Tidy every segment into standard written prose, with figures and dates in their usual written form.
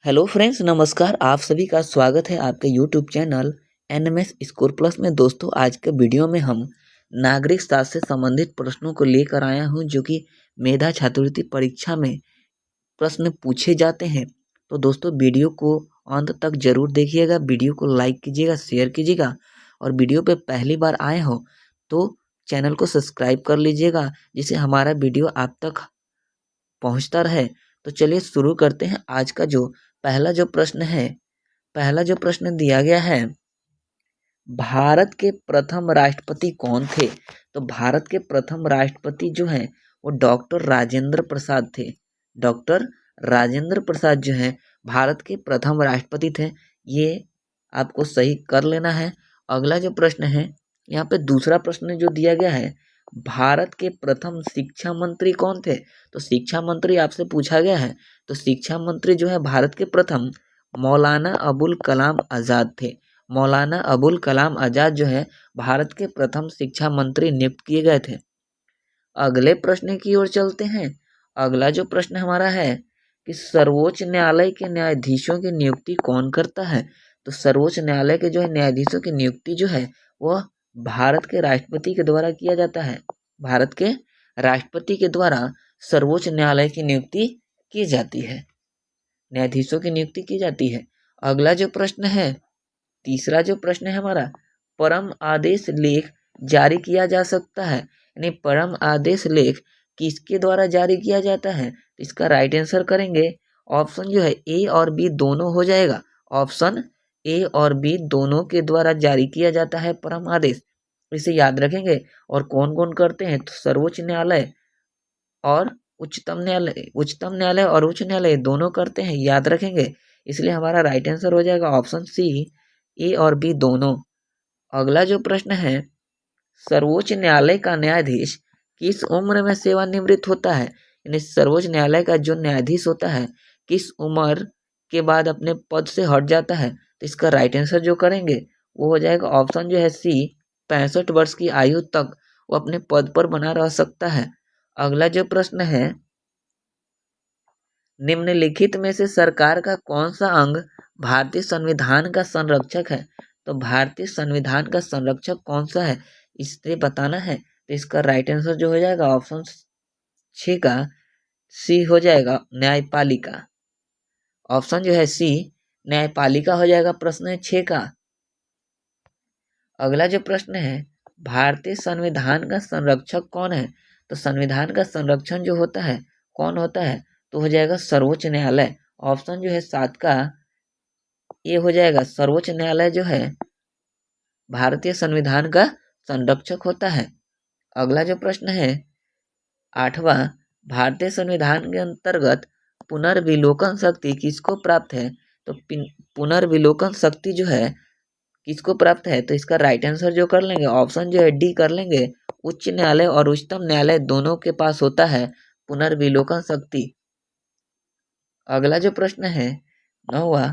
Hello friends, नमस्कार। आप सभी का स्वागत है आपके YouTube channel NMS score plus में। दोस्तों, आज के वीडियो में हम नागरिक शास्त्र से संबंधित प्रश्नों को लेकर आया हूं, जो कि मेधा छात्रवृत्ति परीक्षा में प्रश्न पूछे जाते हैं। तो दोस्तों, वीडियो को अंत तक जरूर देखिएगा, वीडियो को लाइक कीजिएगा, शेयर कीजिएगा, और वीडियो पे पहली बार आए हो तो चैनल को सब्सक्राइब कर लीजिएगा, जिससे हमारा वीडियो आप तक पहुंचता रहे। तो चलिए शुरू करते हैं। आज का जो पहला जो प्रश्न दिया गया है, भारत के प्रथम राष्ट्रपति कौन थे? तो भारत के प्रथम राष्ट्रपति जो हैं वो डॉक्टर राजेंद्र प्रसाद थे। डॉक्टर राजेंद्र प्रसाद जो हैं भारत के प्रथम राष्ट्रपति थे। ये आपको सही कर लेना है। अगला जो प्रश्न है, यहाँ पे दूसरा प्रश्न जो दिया गया है, भारत के प्रथम शिक्षा मंत्री कौन थे? तो शिक्षा मंत्री आपसे पूछा गया है। तो शिक्षा मंत्री जो है भारत के प्रथम मौलाना अबुल कलाम आज़ाद थे। मौलाना अबुल कलाम आज़ाद जो है भारत के प्रथम शिक्षा मंत्री नियुक्त किए गए थे। अगले प्रश्न की ओर चलते हैं। अगला जो प्रश्न हमारा है कि सर्वोच्च न्यायालय के न्यायाधीशों की नियुक्ति कौन करता है? तो सर्वोच्च न्यायालय के जो है न्यायाधीशों की नियुक्ति जो है वह भारत के राष्ट्रपति के द्वारा किया जाता है। भारत के राष्ट्रपति के द्वारा सर्वोच्च न्यायालय की नियुक्ति की जाती है, न्यायाधीशों की नियुक्ति की जाती है। अगला जो प्रश्न है, तीसरा जो प्रश्न है हमारा, परम आदेश लेख जारी किया जा सकता है, यानी परम आदेश लेख किसके द्वारा जारी किया जाता है? तो इसका राइट आंसर करेंगे ऑप्शन जो है ए और बी दोनों हो जाएगा। ऑप्शन ए और बी दोनों के द्वारा जारी किया जाता है परम आदेश। इसे याद रखेंगे। और कौन कौन करते हैं? तो सर्वोच्च न्यायालय और उच्चतम न्यायालय और उच्च न्यायालय दोनों करते हैं, याद रखेंगे। इसलिए हमारा राइट आंसर हो जाएगा ऑप्शन सी, ए और बी दोनों। अगला जो प्रश्न है, सर्वोच्च न्यायालय का न्यायाधीश किस उम्र में सेवानिवृत्त होता है? यानी सर्वोच्च न्यायालय का जो न्यायाधीश होता है किस उम्र के बाद अपने पद से हट जाता है? तो इसका राइट आंसर जो करेंगे वो हो जाएगा ऑप्शन जो है सी, 65 वर्ष की आयु तक वो अपने पद पर बना रह सकता है। अगला जो प्रश्न है, निम्नलिखित में से सरकार का कौन सा अंग भारतीय संविधान का संरक्षक है? तो भारतीय संविधान का संरक्षक कौन सा है, इसे बताना है। तो इसका राइट आंसर जो हो जाएगा ऑप्शन 6 का सी हो जाएगा, न्यायपालिका। ऑप्शन जो है सी, न्यायपालिका हो जाएगा प्रश्न 6 का। अगला जो प्रश्न है, भारतीय संविधान का संरक्षक कौन है? तो संविधान का संरक्षण जो होता है कौन होता है? तो हो जाएगा सर्वोच्च न्यायालय। ऑप्शन जो है 7 का ये हो जाएगा, सर्वोच्च न्यायालय जो है भारतीय संविधान का संरक्षक होता है। अगला जो प्रश्न है, 8वां, भारतीय संविधान के अंतर्गत पुनर्विलोकन शक्ति किसको प्राप्त है? तो पुनर्विलोकन शक्ति जो है किसको प्राप्त है? तो इसका राइट आंसर जो कर लेंगे ऑप्शन जो है डी कर लेंगे, उच्च न्यायालय और उच्चतम न्यायालय दोनों के पास होता है पुनर्विलोकन शक्ति। अगला जो प्रश्न है, 9वां,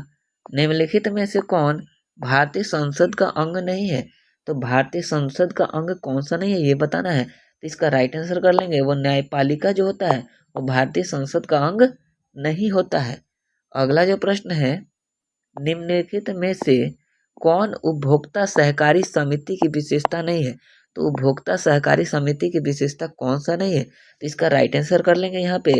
निम्नलिखित में से कौन भारतीय संसद का अंग नहीं है? तो भारतीय संसद का अंग कौन सा नहीं है ये बताना है। तो इसका राइट आंसर कर लेंगे, वो न्यायपालिका जो होता है वो भारतीय संसद का अंग नहीं होता है। अगला जो प्रश्न है, निम्नलिखित में से कौन उपभोक्ता सहकारी समिति की विशेषता नहीं है? तो उपभोक्ता सहकारी समिति की विशेषता कौन सा नहीं है? तो इसका राइट आंसर कर लेंगे यहाँ पे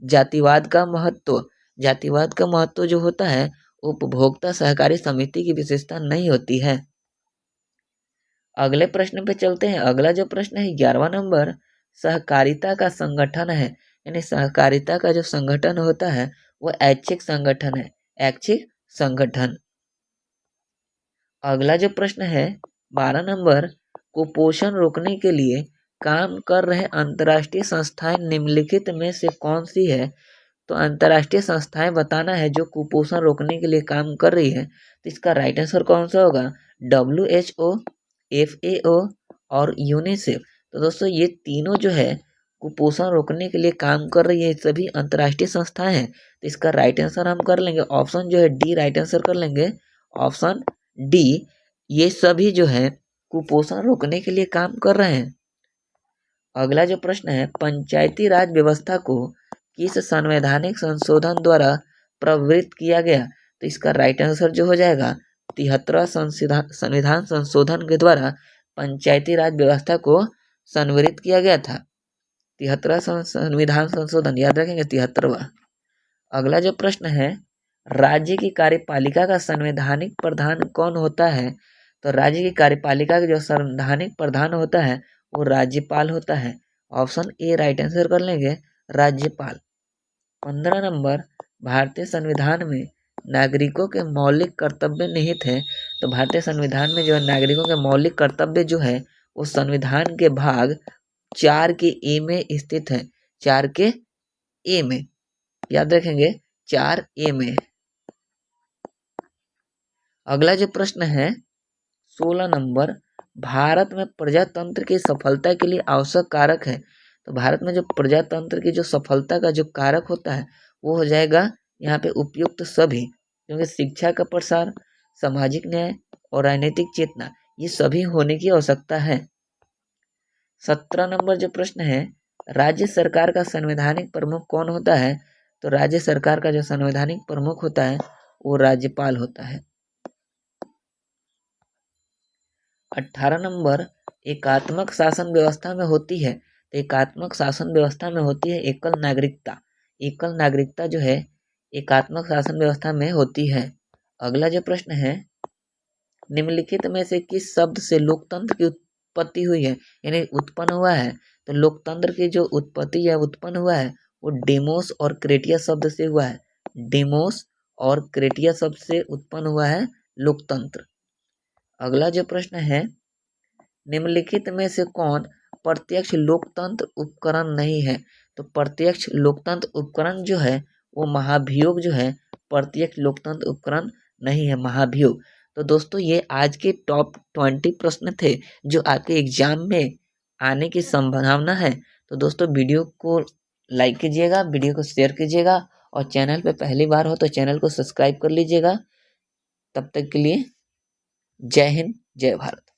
जातिवाद का महत्व। जातिवाद का महत्व जो होता है उपभोक्ता सहकारी समिति की विशेषता नहीं होती है। अगले प्रश्न पे चलते हैं। अगला जो प्रश्न है 11वां नंबर, सहकारिता का संगठन है, यानी सहकारिता का जो संगठन होता है वो ऐच्छिक संगठन है, ऐच्छिक संगठन। अगला जो प्रश्न है 12 नंबर, कुपोषण रोकने के लिए काम कर रहे अंतर्राष्ट्रीय संस्थाएं निम्नलिखित में से कौन सी है? तो अंतर्राष्ट्रीय संस्थाएं बताना है जो कुपोषण रोकने के लिए काम कर रही है। तो इसका राइट आंसर कौन सा होगा? WHO, FAO और यूनिसेफ। तो दोस्तों, ये तीनों जो है कुपोषण रोकने के लिए काम कर रही है, सभी अंतर्राष्ट्रीय संस्थाएं हैं। तो इसका राइट आंसर हम कर लेंगे ऑप्शन जो है डी, राइट आंसर कर लेंगे ऑप्शन डी। ये सभी जो है कुपोषण रोकने के लिए काम कर रहे हैं। अगला जो प्रश्न है, पंचायती राज व्यवस्था को किस संवैधानिक संशोधन द्वारा प्रवृत्त किया गया? तो इसका राइट आंसर जो हो जाएगा 73वां संविधान संशोधन के द्वारा पंचायती राज व्यवस्था को संवरित किया गया था। 73वां संविधान संशोधन याद रखेंगे 73वां। अगला जो प्रश्न है, राज्य की कार्यपालिका का संवैधानिक प्रधान कौन होता है? तो राज्य की कार्यपालिका का जो संवैधानिक प्रधान होता है वो राज्यपाल होता है। ऑप्शन ए राइट आंसर कर लेंगे, राज्यपाल। 15 नंबर, भारतीय संविधान में नागरिकों के मौलिक कर्तव्य निहित है। तो भारतीय संविधान में जो है नागरिकों के मौलिक कर्तव्य जो है वो संविधान के भाग 4 के ए में स्थित है। 4 के ए में, याद रखेंगे 4 ए में। अगला जो प्रश्न है 16 नंबर, भारत में प्रजातंत्र की सफलता के लिए आवश्यक कारक है। तो भारत में जो प्रजातंत्र की जो सफलता का जो कारक होता है वो हो जाएगा यहाँ पे उपयुक्त सभी, क्योंकि शिक्षा का प्रसार, सामाजिक न्याय और राजनीतिक चेतना ये सभी होने की आवश्यकता है। 17 नंबर जो प्रश्न है, राज्य सरकार का संवैधानिक प्रमुख कौन होता है? तो राज्य सरकार का जो संवैधानिक प्रमुख होता है वो राज्यपाल होता है। 18 नंबर, एकात्मक शासन व्यवस्था में होती है। तो एकात्मक शासन व्यवस्था में होती है एकल नागरिकता। एकल नागरिकता जो है एकात्मक शासन व्यवस्था में होती है। अगला जो प्रश्न है, निम्नलिखित में से किस शब्द से लोकतंत्र की उत्पत्ति हुई है, यानी उत्पन्न हुआ है? तो लोकतंत्र की जो उत्पत्ति या उत्पन्न हुआ है वो डेमोस और क्रेटिया शब्द से हुआ है। डेमोस और क्रेटिया शब्द से उत्पन्न हुआ है लोकतंत्र। अगला जो प्रश्न है, निम्नलिखित में से कौन प्रत्यक्ष लोकतंत्र उपकरण नहीं है? तो प्रत्यक्ष लोकतंत्र उपकरण जो है वो महाभियोग जो है प्रत्यक्ष लोकतंत्र उपकरण नहीं है, महाभियोग। तो दोस्तों ये आज के टॉप 20 प्रश्न थे जो आपके एग्जाम में आने की संभावना है। तो दोस्तों वीडियो को लाइक कीजिएगा, वीडियो को शेयर कीजिएगा और चैनल पे पहली बार हो तो चैनल को सब्सक्राइब कर लीजिएगा। तब तक के लिए जय हिंद, जय भारत।